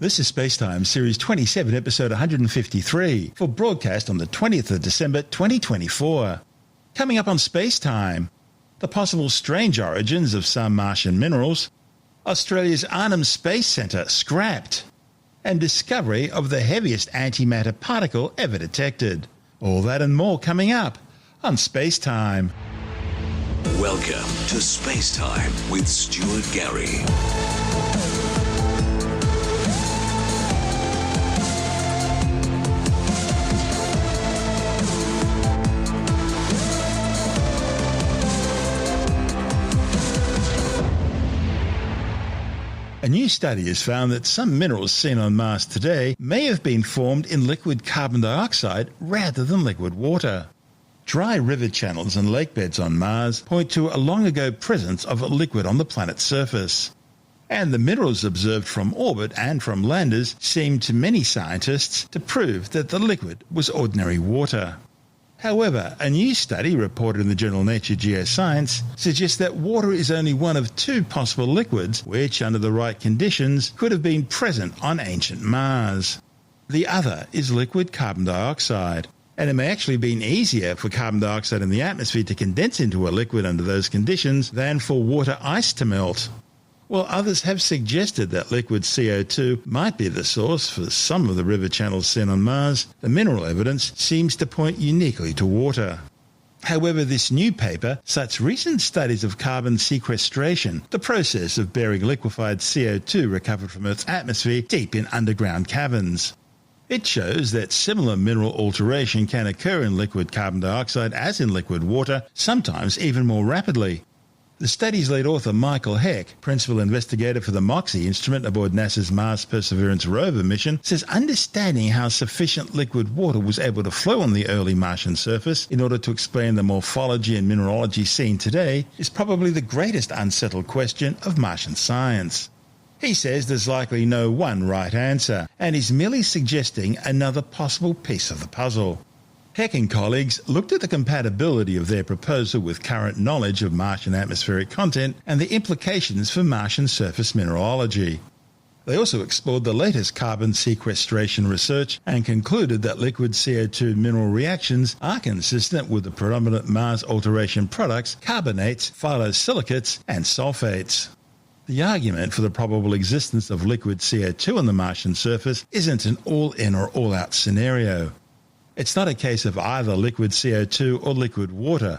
This is SpaceTime Series 27, Episode 153, for broadcast on the 20th of December 2024. Coming up on SpaceTime, the possible strange origins of some Martian minerals, Australia's Arnhem Space Centre scrapped, and discovery of the heaviest antimatter particle ever detected. All that and more coming up on SpaceTime. Welcome to SpaceTime with Stuart Gary. A new study has found that some minerals seen on Mars today may have been formed in liquid carbon dioxide rather than liquid water. Dry river channels and lake beds on Mars point to a long-ago presence of liquid on the planet's surface. And the minerals observed from orbit and from landers seem to many scientists to prove that the liquid was ordinary water. However, a new study reported in the journal Nature Geoscience suggests that water is only one of two possible liquids which, under the right conditions, could have been present on ancient Mars. The other is liquid carbon dioxide, and it may actually have been easier for carbon dioxide in the atmosphere to condense into a liquid under those conditions than for water ice to melt. While others have suggested that liquid CO2 might be the source for some of the river channels seen on Mars, the mineral evidence seems to point uniquely to water. However, this new paper cites recent studies of carbon sequestration, the process of burying liquefied CO2 recovered from Earth's atmosphere deep in underground caverns. It shows that similar mineral alteration can occur in liquid carbon dioxide as in liquid water, sometimes even more rapidly. The study's lead author, Michael Heck, principal investigator for the MOXIE instrument aboard NASA's Mars Perseverance rover mission, says understanding how sufficient liquid water was able to flow on the early Martian surface in order to explain the morphology and mineralogy seen today is probably the greatest unsettled question of Martian science. He says there's likely no one right answer, and is merely suggesting another possible piece of the puzzle. Heck and colleagues looked at the compatibility of their proposal with current knowledge of Martian atmospheric content and the implications for Martian surface mineralogy. They also explored the latest carbon sequestration research and concluded that liquid CO2 mineral reactions are consistent with the predominant Mars alteration products, carbonates, phyllosilicates, and sulfates. The argument for the probable existence of liquid CO2 on the Martian surface isn't an all-in or all-out scenario. It's not a case of either liquid CO2 or liquid water.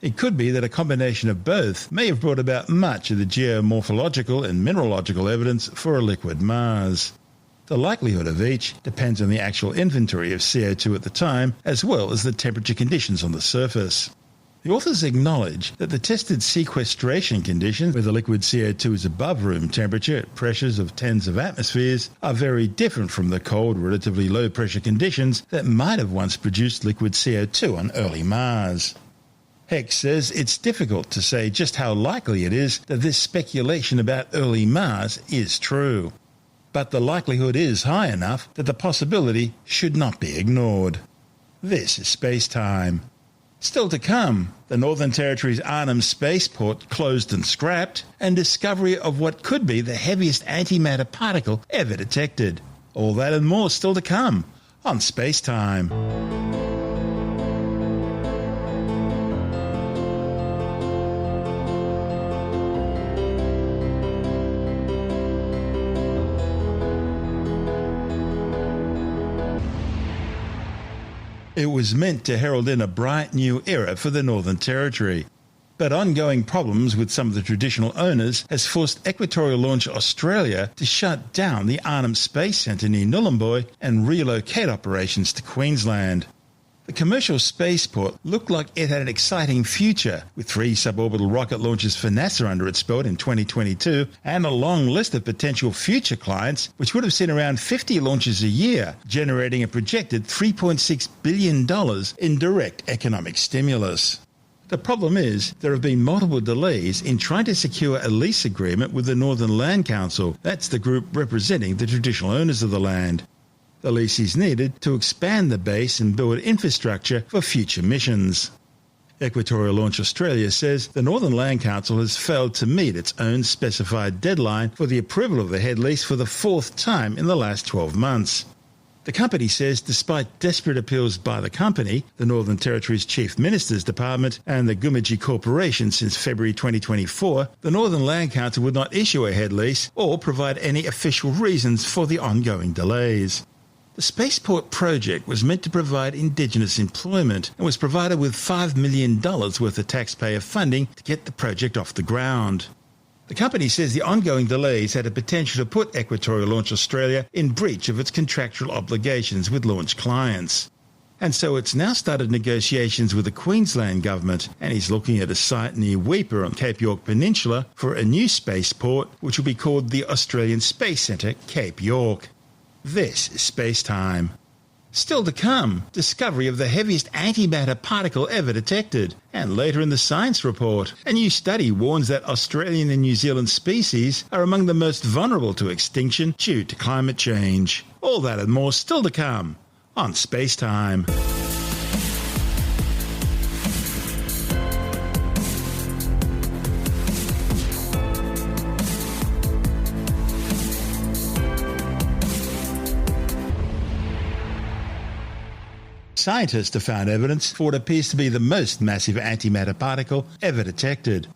It could be that a combination of both may have brought about much of the geomorphological and mineralogical evidence for a liquid Mars. The likelihood of each depends on the actual inventory of CO2 at the time, as well as the temperature conditions on the surface. The authors acknowledge that the tested sequestration conditions, where the liquid CO2 is above room temperature at pressures of tens of atmospheres, are very different from the cold, relatively low pressure conditions that might have once produced liquid CO2 on early Mars. Heck says it's difficult to say just how likely it is that this speculation about early Mars is true. But the likelihood is high enough that the possibility should not be ignored. This is SpaceTime. Still to come, the Northern Territory's Arnhem Spaceport closed and scrapped, and discovery of what could be the heaviest antimatter particle ever detected. All that and more still to come on SpaceTime. It was meant to herald in a bright new era for the Northern Territory. But ongoing problems with some of the traditional owners has forced Equatorial Launch Australia to shut down the Arnhem Space Centre near Nhulunbuy and relocate operations to Queensland. The commercial spaceport looked like it had an exciting future, with 3 suborbital rocket launches for NASA under its belt in 2022 and a long list of potential future clients, which would have seen around 50 launches a year, generating a projected $3.6 billion in direct economic stimulus. The problem is there have been multiple delays in trying to secure a lease agreement with the Northern Land Council. That's the group representing the traditional owners of the land. The lease is needed to expand the base and build infrastructure for future missions. Equatorial Launch Australia says the Northern Land Council has failed to meet its own specified deadline for the approval of the head lease for the fourth time in the last 12 months. The company says despite desperate appeals by the company, the Northern Territory's Chief Minister's Department and the Gumatji Corporation since February 2024, the Northern Land Council would not issue a head lease or provide any official reasons for the ongoing delays. The Spaceport project was meant to provide indigenous employment and was provided with $5 million worth of taxpayer funding to get the project off the ground. The company says the ongoing delays had a potential to put Equatorial Launch Australia in breach of its contractual obligations with launch clients. And so it's now started negotiations with the Queensland government and is looking at a site near Weipa on Cape York Peninsula for a new spaceport which will be called the Australian Space Centre, Cape York. This is SpaceTime. Still to come, discovery of the heaviest antimatter particle ever detected. And later in the science report, a new study warns that Australian and New Zealand species are among the most vulnerable to extinction due to climate change. All that and more still to come on SpaceTime. Scientists have found evidence for what appears to be the most massive antimatter particle ever detected.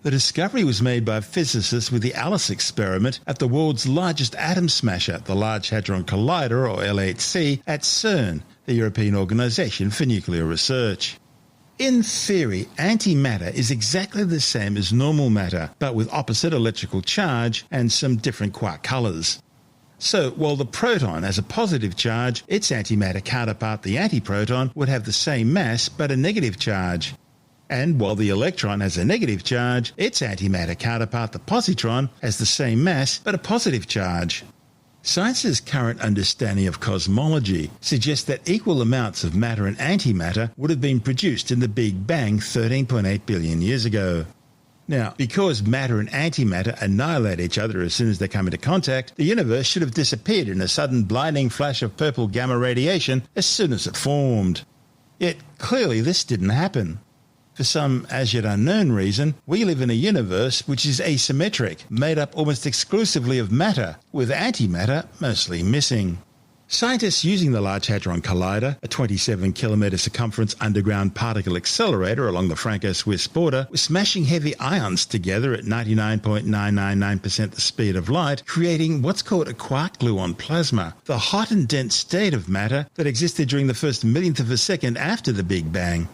The discovery was made by physicists with the ALICE experiment at the world's largest atom smasher, the Large Hadron Collider, or LHC, at CERN, the European Organisation for Nuclear Research. In theory, antimatter is exactly the same as normal matter, but with opposite electrical charge and some different quark colours. So, while the proton has a positive charge, its antimatter counterpart, the antiproton, would have the same mass but a negative charge. And while the electron has a negative charge, its antimatter counterpart, the positron, has the same mass but a positive charge. Science's current understanding of cosmology suggests that equal amounts of matter and antimatter would have been produced in the Big Bang 13.8 billion years ago. Now, because matter and antimatter annihilate each other as soon as they come into contact, the universe should have disappeared in a sudden blinding flash of purple gamma radiation as soon as it formed. Yet, clearly this didn't happen. For some as yet unknown reason, we live in a universe which is asymmetric, made up almost exclusively of matter, with antimatter mostly missing. Scientists using the Large Hadron Collider, a 27-kilometre circumference underground particle accelerator along the Franco-Swiss border, were smashing heavy ions together at 99.999% the speed of light, creating what's called a quark-gluon plasma, the hot and dense state of matter that existed during the first millionth of a second after the Big Bang.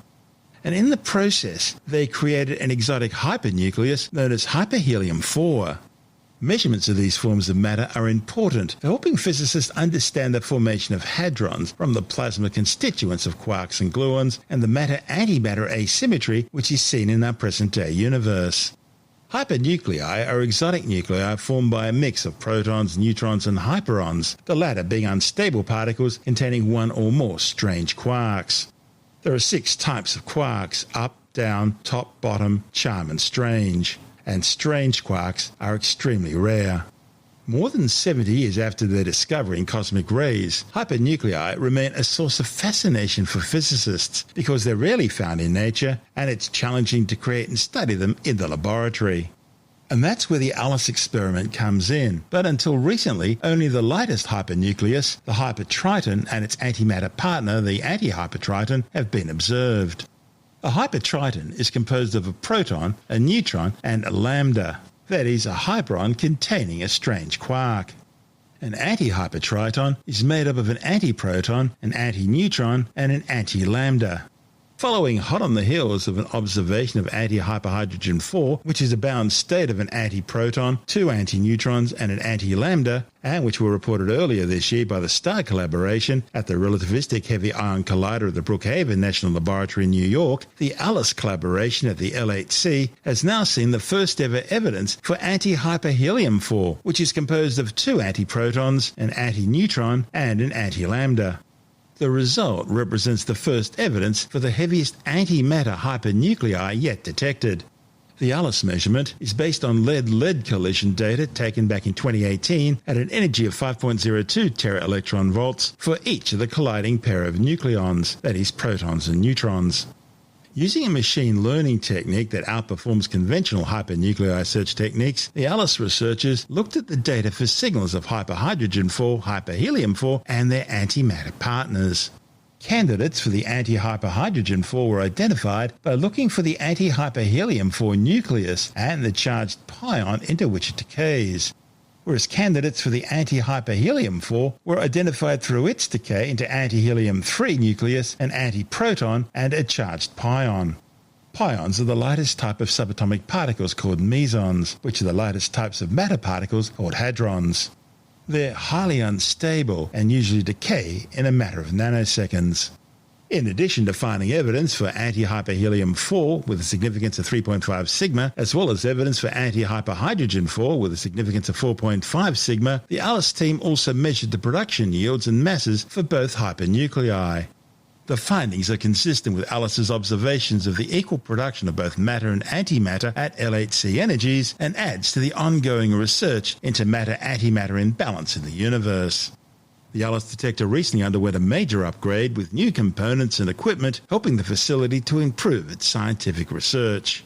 And in the process, they created an exotic hypernucleus known as hyperhelium-4. Measurements of these forms of matter are important for helping physicists understand the formation of hadrons from the plasma constituents of quarks and gluons and the matter-antimatter asymmetry which is seen in our present-day universe. Hypernuclei are exotic nuclei formed by a mix of protons, neutrons and hyperons, the latter being unstable particles containing one or more strange quarks. There are 6 types of quarks: up, down, top, bottom, charm and strange. And strange quarks are extremely rare. More than 70 years after their discovery in cosmic rays, hypernuclei remain a source of fascination for physicists because they're rarely found in nature and it's challenging to create and study them in the laboratory. And that's where the ALICE experiment comes in. But until recently, only the lightest hypernucleus, the hypertriton, and its antimatter partner, the antihypertriton, have been observed. A hypertriton is composed of a proton, a neutron, and a lambda, that is, a hyperon containing a strange quark. An antihypertriton is made up of an antiproton, an antineutron, and an antilambda. Following hot on the heels of an observation of antihyperhydrogen-4, which is a bound state of an antiproton, 2 antineutrons and an antilambda, and which were reported earlier this year by the STAR collaboration at the Relativistic Heavy Ion Collider at the Brookhaven National Laboratory in New York, the ALICE collaboration at the LHC has now seen the first ever evidence for antihyperhelium-4, which is composed of 2 antiprotons, an antineutron, and an antilambda. The result represents the first evidence for the heaviest antimatter hypernuclei yet detected. The ALICE measurement is based on lead-lead collision data taken back in 2018 at an energy of 5.02 tera-electron volts for each of the colliding pair of nucleons, that is, protons and neutrons. Using a machine learning technique that outperforms conventional hypernuclei search techniques, the ALICE researchers looked at the data for signals of hyperhydrogen-4, hyperhelium-4 and their antimatter partners. Candidates for the anti-hyperhydrogen-4 were identified by looking for the anti-hyperhelium-4 nucleus and the charged pion into which it decays, whereas candidates for the anti-hyperhelium-4 were identified through its decay into anti-helium-3 nucleus, an antiproton, and a charged pion. Pions are the lightest type of subatomic particles called mesons, which are the lightest types of matter particles called hadrons. They're highly unstable and usually decay in a matter of nanoseconds. In addition to finding evidence for anti-hyperhelium-4 with a significance of 3.5 sigma, as well as evidence for anti-hyperhydrogen-4 with a significance of 4.5 sigma, the ALICE team also measured the production yields and masses for both hypernuclei. The findings are consistent with ALICE's observations of the equal production of both matter and antimatter at LHC energies and adds to the ongoing research into matter-antimatter imbalance in the universe. The ALICE detector recently underwent a major upgrade with new components and equipment, helping the facility to improve its scientific research.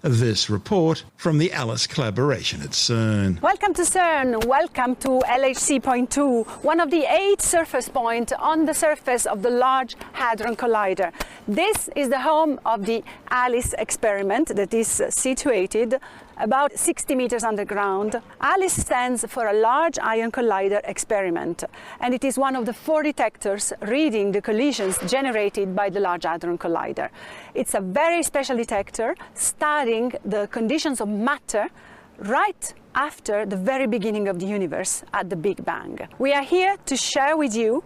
This report from the ALICE collaboration at CERN. Welcome to CERN. Welcome to LHC Point 2, one of the 8 surface points on the surface of the Large Hadron Collider. This is the home of the ALICE experiment that is situated about 60 meters underground. ALICE stands for a Large Ion Collider experiment, and it is one of the 4 detectors reading the collisions generated by the Large Hadron Collider. It's a very special detector studying the conditions of matter right after the very beginning of the universe at the Big Bang. We are here to share with you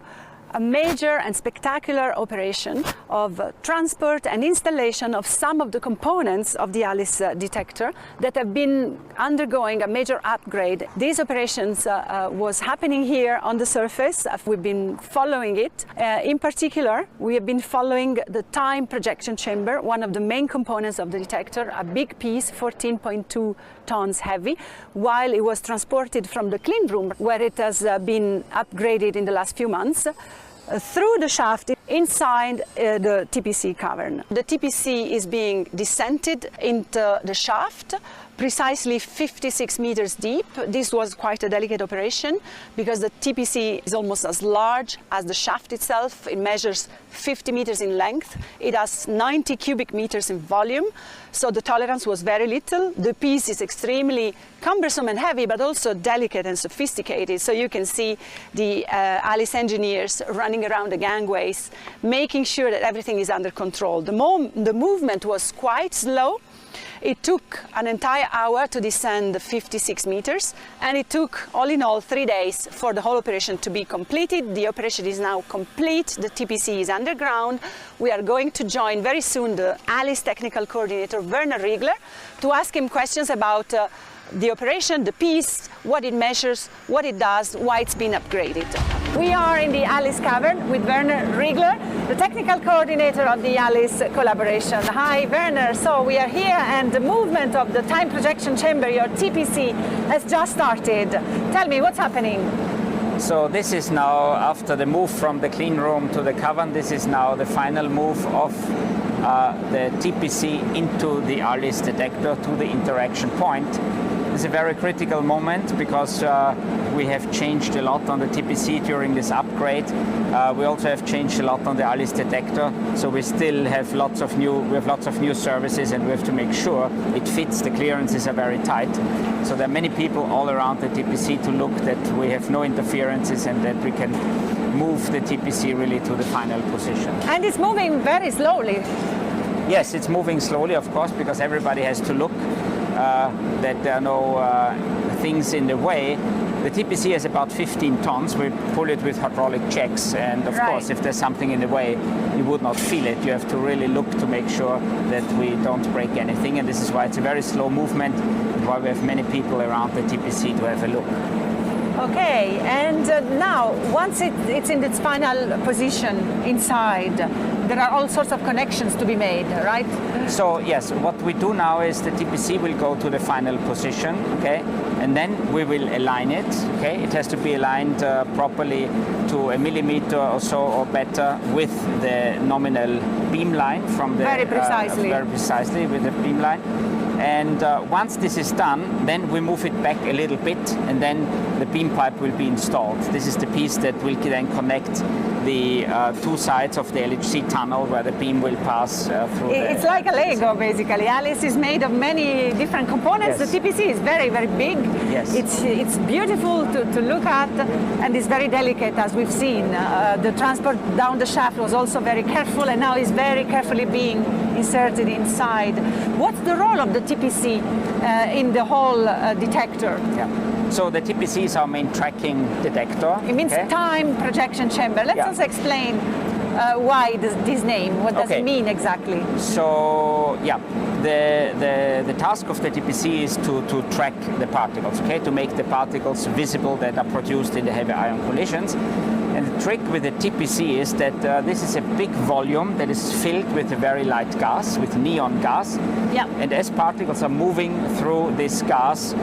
a major and spectacular operation of transport and installation of some of the components of the ALICE detector that have been undergoing a major upgrade. These operations was happening here on the surface. We've been following it. In particular, we have been following the time projection chamber, one of the main components of the detector, a big piece, 14.2 tons heavy, while it was transported from the clean room, where it has been upgraded in the last few months, through the shaft inside the TPC cavern. The TPC is being descended into the shaft, precisely 56 meters deep. This was quite a delicate operation because the TPC is almost as large as the shaft itself. It measures 50 meters in length. It has 90 cubic meters in volume, so the tolerance was very little. The piece is extremely cumbersome and heavy, but also delicate and sophisticated. So you can see the ALICE engineers running around the gangways, making sure that everything is under control. The movement was quite slow. It took an entire hour to descend 56 meters, and it took, all in all, 3 days for the whole operation to be completed. The operation is now complete. The TPC is underground. We are going to join very soon the ALICE technical coordinator, Werner Riegler, to ask him questions about the operation, the piece, what it measures, what it does, why it's been upgraded. We are in the ALICE cavern with Werner Riegler, the technical coordinator of the ALICE collaboration. Hi, Werner. So we are here, and the movement of the time projection chamber, your TPC, has just started. Tell me, what's happening? So this is now, after the move from the clean room to the cavern, this is now the final move of the TPC into the ALICE detector to the interaction point. It's a very critical moment because we have changed a lot on the TPC during this upgrade. We also have changed a lot on the ALICE detector, so we still have lots of new services, and we have to make sure it fits. The clearances are very tight, so there are many people all around the TPC to look that we have no interferences and that we can move the TPC really to the final position. And it's moving very slowly. Yes, it's moving slowly, of course, because everybody has to look that there are no things in the way. The TPC has about 15 tons. We pull it with hydraulic checks, and of course, if there's something in the way, you would not feel it. You have to really look to make sure that we don't break anything, and this is why it's a very slow movement, why we have many people around the TPC to have a look. Okay, and now, once it's in its final position inside, there are all sorts of connections to be made, right? So yes, what we do now is the TPC will go to the final position, okay, and then we will align it, okay. It has to be aligned properly to a millimeter or so or better with the nominal beam line from the very precisely with the beam line. And once this is done, then we move it back a little bit, and then the beam pipe will be installed. This is the piece that will then connect the two sides of the LHC tunnel where the beam will pass through. It's like a Lego, basically. ALICE is made of many different components. Yes. The TPC is very, very big. Yes. It's beautiful to look at, and it's very delicate, as we've seen. The transport down the shaft was also very careful, and now is very carefully being inserted inside. What's the role of the TPC in the whole detector? Yeah. So the TPC is our main tracking detector. It means time projection chamber. Let's also explain why this name. What does it mean exactly? So yeah, the task of the TPC is to track the particles, okay, to make the particles visible that are produced in the heavy ion collisions. And the trick with the TPC is that this is a big volume that is filled with a very light gas, with neon gas. Yeah. And as particles are moving through this gas,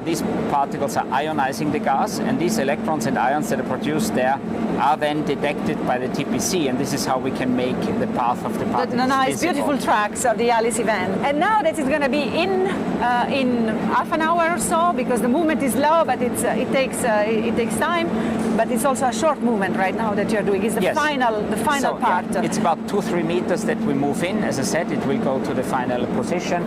these particles are ionizing the gas, and these electrons and ions that are produced there are then detected by the TPC, and this is how we can make the path of the particles the nice, visible. beautiful tracks of the ALICE event. And now that it's going to be in half an hour or so, because the movement is low, but it takes time. But it's also a short movement right now that you're doing. It's the final part. Yeah, it's about 2-3 meters that we move in. As I said, it will go to the final position.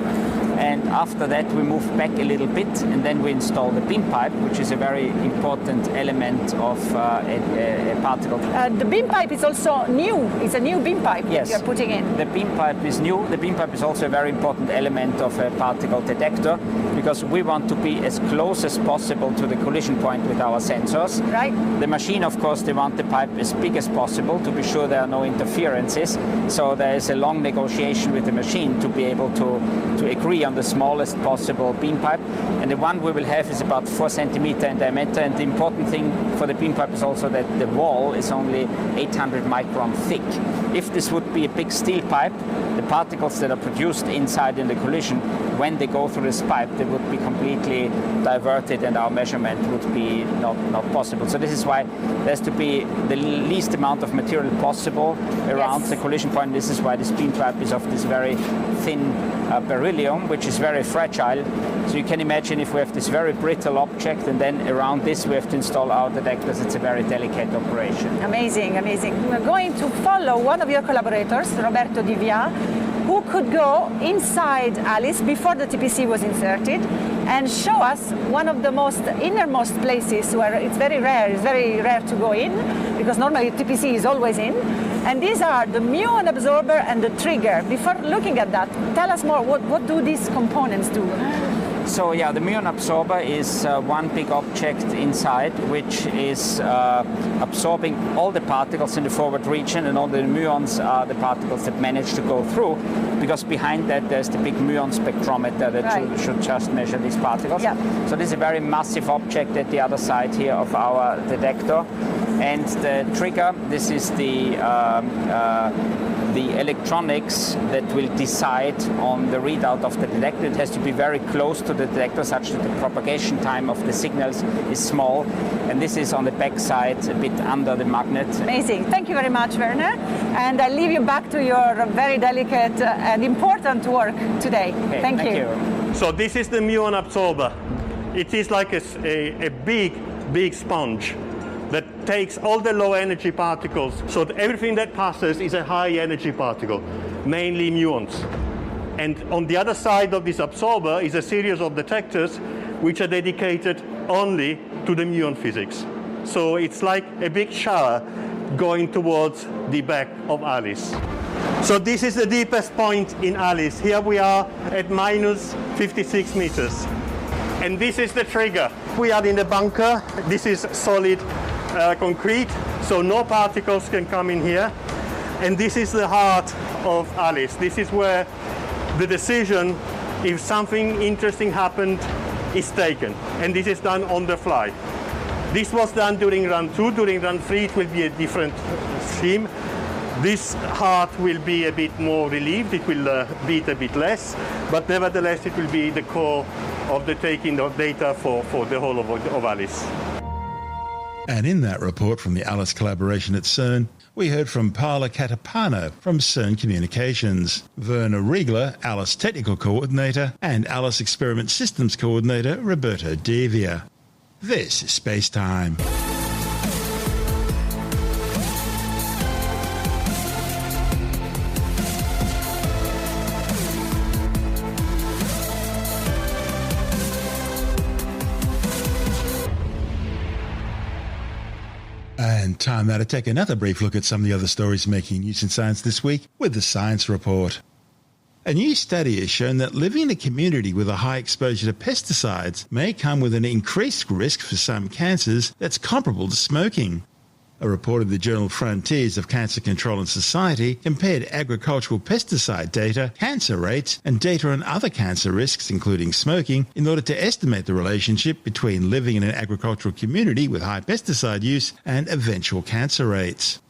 And after that, we move back a little bit, and then we install the beam pipe, which is a very important element of a particle. The beam pipe is also new. It's a new beam pipe that you're putting in. The beam pipe is new. The beam pipe is also a very important element of a particle detector, because we want to be as close as possible to the collision point with our sensors. Right. The machine, of course, they want the pipe as big as possible to be sure there are no interferences. So there is a long negotiation with the machine to be able to agree on the smallest possible beam pipe. And the one we will have is about 4 centimeters in diameter. And the important thing for the beam pipe is also that the wall is only 800 micron thick. If this would be a big steel pipe, the particles that are produced inside in the collision, when they go through this pipe, they would be completely diverted, and our measurement would be not possible. So this is why there has to be the least amount of material possible around the collision point. This is why this beam pipe is of this very thin beryllium, which is very fragile. So you can imagine if we have this very brittle object, and then around this we have to install our detectors, it's a very delicate operation. Amazing, amazing. We're going to follow one of your collaborators, Roberto Di Via, who could go inside ALICE before the TPC was inserted and show us one of the most innermost places where it's very rare to go in, because normally TPC is always in. And these are the muon absorber and the trigger. Before looking at that, tell us more, what do these components do? So yeah, the muon absorber is one big object inside, which is absorbing all the particles in the forward region, and all the muons are the particles that manage to go through, because behind that there's the big muon spectrometer that should just measure these particles. Yeah. So this is a very massive object at the other side here of our detector. And the trigger, this is the electronics that will decide on the readout of the detector. It has to be very close to the detector, such that the propagation time of the signals is small. And this is on the back side, a bit under the magnet. Amazing. Thank you very much, Werner. And I leave you back to your very delicate and important work today. Okay, thank you. So this is the muon absorber. It is like a big sponge that takes all the low energy particles, so that everything that passes is a high energy particle, mainly muons. And on the other side of this absorber is a series of detectors which are dedicated only to the muon physics. So it's like a big shower going towards the back of ALICE. So this is the deepest point in ALICE. Here we are at minus 56 meters. And this is the trigger. We are in the bunker. This is solid concrete, so no particles can come in here. And this is the heart of ALICE. This is where the decision, if something interesting happened, is taken. And this is done on the fly. This was done during run 2. During run 3, it will be a different scheme. This heart will be a bit more relieved, it will beat a bit less, but nevertheless it will be the core of the taking of data for the whole of Alice. And in that report from the Alice collaboration at CERN, we heard from Paola Catapano from CERN Communications, Werner Riegler, Alice Technical Coordinator, and Alice Experiment Systems Coordinator Roberto Devia. This is SpaceTime. And time now to take another brief look at some of the other stories making news in science this week with the Science Report. A new study has shown that living in a community with a high exposure to pesticides may come with an increased risk for some cancers that's comparable to smoking. A report of the journal Frontiers of Cancer Control and Society compared agricultural pesticide data, cancer rates, and data on other cancer risks, including smoking, in order to estimate the relationship between living in an agricultural community with high pesticide use and eventual cancer rates.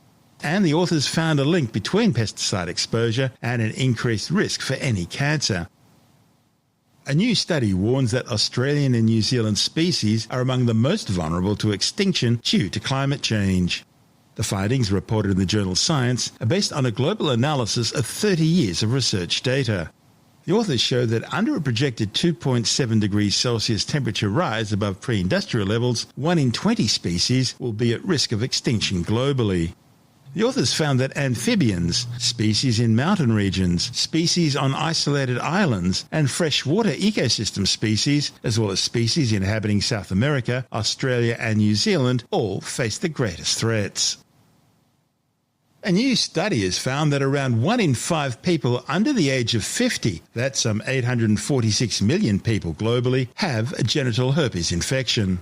And the authors found a link between pesticide exposure and an increased risk for any cancer. A new study warns that Australian and New Zealand species are among the most vulnerable to extinction due to climate change. The findings, reported in the journal Science, are based on a global analysis of 30 years of research data. The authors show that under a projected 2.7 degrees Celsius temperature rise above pre-industrial levels, 1 in 20 species will be at risk of extinction globally. The authors found that amphibians, species in mountain regions, species on isolated islands, and freshwater ecosystem species, as well as species inhabiting South America, Australia and New Zealand, all face the greatest threats. A new study has found that around 1 in 5 people under the age of 50, that's some 846 million people globally, have a genital herpes infection.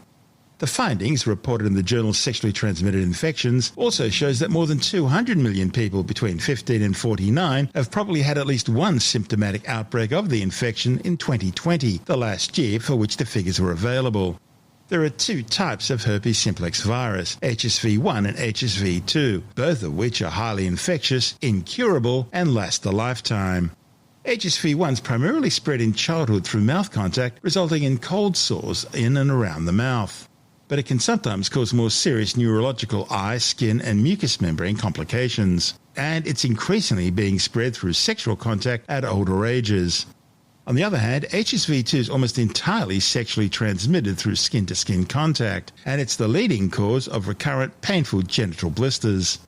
The findings, reported in the journal Sexually Transmitted Infections, also shows that more than 200 million people between 15 and 49 have probably had at least one symptomatic outbreak of the infection in 2020, the last year for which the figures were available. There are 2 types of herpes simplex virus, HSV1 and HSV2, both of which are highly infectious, incurable, and last a lifetime. HSV1 is primarily spread in childhood through mouth contact, resulting in cold sores in and around the mouth. But it can sometimes cause more serious neurological eye, skin and mucous membrane complications. And it's increasingly being spread through sexual contact at older ages. On the other hand, HSV2 is almost entirely sexually transmitted through skin-to-skin contact, and it's the leading cause of recurrent painful genital blisters.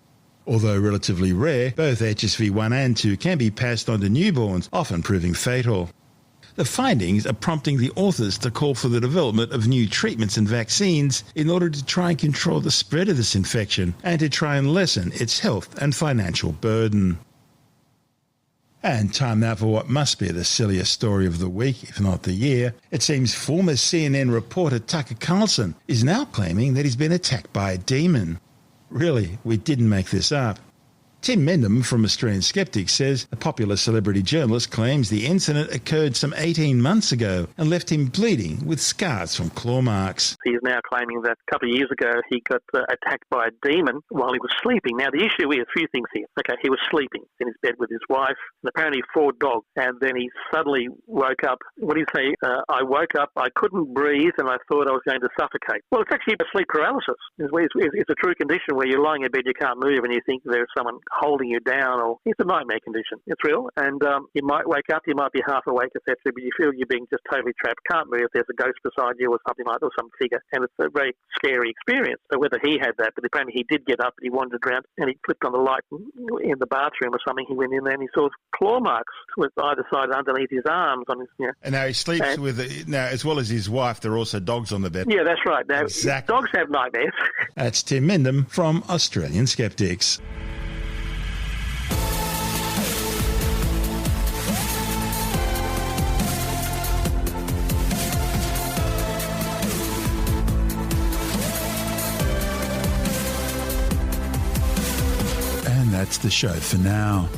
Although relatively rare, both HSV1 and 2 can be passed on to newborns, often proving fatal. The findings are prompting the authors to call for the development of new treatments and vaccines in order to try and control the spread of this infection and to try and lessen its health and financial burden. And time now for what must be the silliest story of the week, if not the year. It seems former CNN reporter Tucker Carlson is now claiming that he's been attacked by a demon. Really, we didn't make this up. Tim Mendham from Australian Skeptics says a popular celebrity journalist claims the incident occurred some 18 months ago and left him bleeding with scars from claw marks. He is now claiming that a couple of years ago he got attacked by a demon while he was sleeping. Now, the issue is a few things here. Okay, he was sleeping in his bed with his wife and apparently 4 dogs, and then he suddenly woke up. What do you say? I woke up, I couldn't breathe, and I thought I was going to suffocate. Well, it's actually sleep paralysis. It's a true condition where you're lying in bed, you can't move, and you think there's someone holding you down, or it's a nightmare condition. It's real, and you might wake up, you might be half awake, etc., but you feel you're being just totally trapped, can't move, there's a ghost beside you or something like that, or some figure, and it's a very scary experience. So whether he had that, but apparently he did get up, and he wandered around, and he flipped on the light in the bathroom or something. He went in there and he saw claw marks with either side underneath his arms on his, And now he sleeps now, as well as his wife, there are also dogs on the bed. Yeah, that's right. Now, exactly. Dogs have nightmares. That's Tim Mendham from Australian Skeptics. That's the show for now.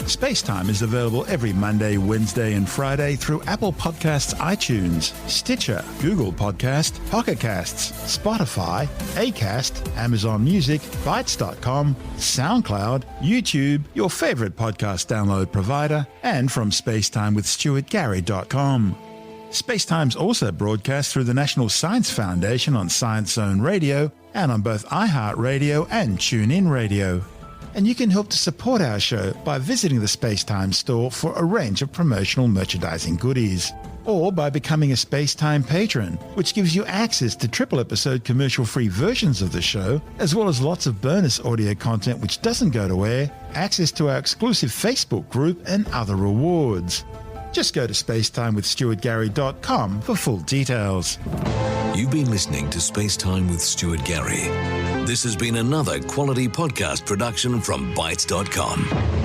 SpaceTime is available every Monday, Wednesday and Friday through Apple Podcasts, iTunes, Stitcher, Google Podcast, Pocket Casts, Spotify, Acast, Amazon Music, Bytes.com, SoundCloud, YouTube, your favourite podcast download provider, and from spacetimewithstuartgary.com. SpaceTime's also broadcast through the National Science Foundation on Science Zone Radio and on both iHeartRadio and TuneIn Radio. And you can help to support our show by visiting the SpaceTime store for a range of promotional merchandising goodies, or by becoming a SpaceTime patron, which gives you access to triple episode commercial-free versions of the show, as well as lots of bonus audio content which doesn't go to air, access to our exclusive Facebook group, and other rewards. Just go to spacetimewithstuartgary.com for full details. You've been listening to SpaceTime with Stuart Gary. This has been another quality podcast production from Bytes.com.